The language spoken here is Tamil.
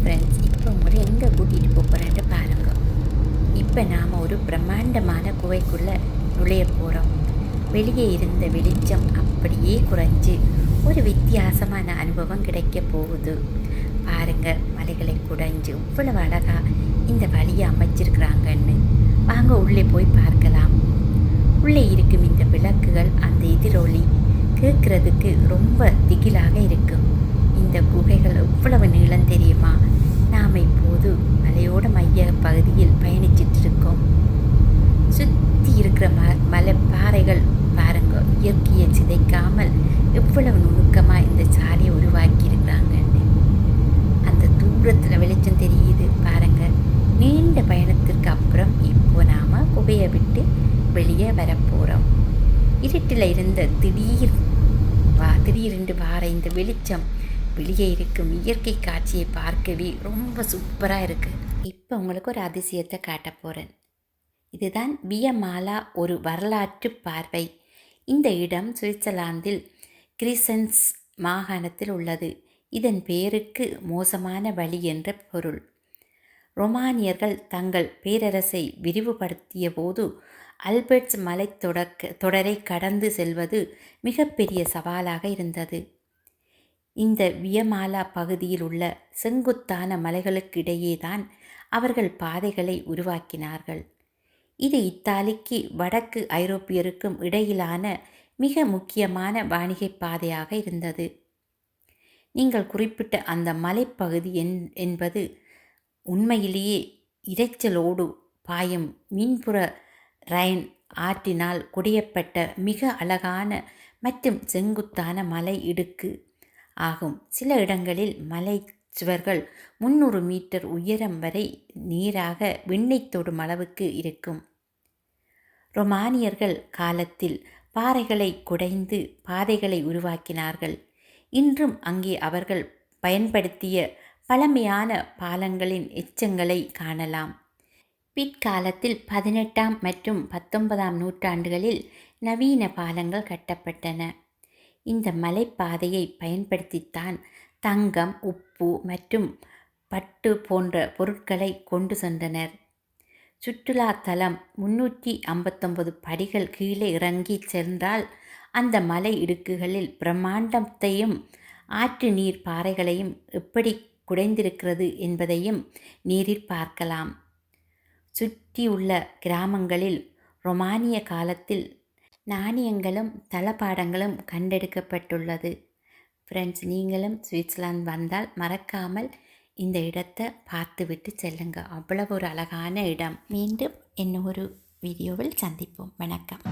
ஃப்ரெண்ட்ஸ், இப்போ உங்களை எங்கே கூட்டிகிட்டு போகிறேன்ட்டு பாருங்க. இப்போ நாம் ஒரு பிரம்மாண்டமான குகைக்குள்ளே நுழைய போகிறோம். வெளியே இருந்த வெளிச்சம் அப்படியே குறைஞ்சு ஒரு வித்தியாசமான அனுபவம் கிடைக்க போகுது. பாருங்க, மலைகளை குடைஞ்சு இவ்வளவு அழகா இந்த வழியை அமைச்சிருக்கிறாங்கன்னு. வாங்க உள்ளே போய் பார்க்கலாம். உள்ளே இருக்கும் இந்த விளக்குகள், அந்த எதிரொலி கேட்குறதுக்கு ரொம்ப திகிலாக இருக்கும். இந்த குகைகள் எவ்வளவு நீளம் தெரியுமா? நாம் இப்போது மலையோட மைய பகுதியில் பயணிச்சிட்டு இருக்கோம். சுற்றி இருக்கிற மலை பாறைகள் பாருங்க, இயற்கையை சிதைக்காமல் எவ்வளவு நுணுக்கமாக இந்த சாலையை உருவாக்கி இருக்கிறாங்கன்னு. அந்த தூரத்தில் வெளிச்சம் தெரியுது பாருங்க. நீண்ட பயணத்திற்கு அப்புறம் இப்போ நாம் குகையை விட்டு வெளியே வரப்போகிறோம். இருட்டில் இருந்த திடீரென்று வார இந்த வெளிச்சம் வெளியே இருக்கும் இயற்கை காட்சியை பார்க்கவே ரொம்ப சூப்பராக இருக்குது. இப்போ உங்களுக்கு ஒரு அதிசயத்தை காட்ட போகிறேன். இதுதான் வியமாலா, ஒரு வரலாற்று பார்வை. இந்த இடம் சுவிட்சர்லாந்தில் கிரிசன்ஸ் மாகாணத்தில் உள்ளது. இதன் பெயருக்கு மோசமான வழி என்ற பொருள். ரொமானியர்கள் தங்கள் பேரரசை விரிவுபடுத்திய போது ஆல்ப்ஸ் மலை தொடரை கடந்து செல்வது மிகப்பெரிய சவாலாக இருந்தது. இந்த வியமாலா பகுதியில் உள்ள செங்குத்தான மலைகளுக்கிடையே தான் அவர்கள் பாதைகளை உருவாக்கினார்கள். இது இத்தாலிக்கு வடக்கு ஐரோப்பியருக்கும் இடையிலான மிக முக்கியமான வாணிகை பாதையாக இருந்தது. நீங்கள் குறிப்பிட்ட அந்த மலைப்பகுதி என்பது உண்மையிலேயே இரைச்சலோடு பாயும் மீன்புற ரைன் ஆற்றினால் குடையப்பட்ட மிக அழகான மற்றும் செங்குத்தான மலை இடுக்கு ஆகும். சில இடங்களில் மலை சுவர்கள் 300 மீட்டர் உயரம் வரை நீராக விண்ணை தொடும் அளவுக்கு இருக்கும். ரொமானியர்கள் காலத்தில் பாறைகளை குடைந்து பாதைகளை உருவாக்கினார்கள். இன்றும் அங்கே அவர்கள் பயன்படுத்திய பழமையான பாலங்களின் எச்சங்களை காணலாம். பிற்காலத்தில் 18ஆம் மற்றும் 19ஆம் நூற்றாண்டுகளில் நவீன பாலங்கள் கட்டப்பட்டன. இந்த மலைப்பாதையை பயன்படுத்தித்தான் தங்கம், உப்பு மற்றும் பட்டு போன்ற பொருட்களை கொண்டு சென்றனர். சுற்றுலா தலம் 359 படிகள் கீழே இறங்கி சென்றால் அந்த மலை இடுக்குகளில் பிரம்மாண்டத்தையும் ஆற்று நீர் பாறைகளையும் எப்படி குடைந்திருக்கிறது என்பதையும் நேரில் பார்க்கலாம். சுற்றியுள்ள கிராமங்களில் ரொமானிய காலத்தில் நாணயங்களும் தளபாடங்களும் கண்டெடுக்கப்பட்டுள்ளது. ஃப்ரெண்ட்ஸ், நீங்களும் சுவிட்சர்லாந்து வந்தால் மறக்காமல் இந்த இடத்தை பார்த்துவிட்டு செல்லுங்க. அவ்வளவு ஒரு அழகான இடம். மீண்டும் இன்னொரு வீடியோவில் சந்திப்போம். வணக்கம்.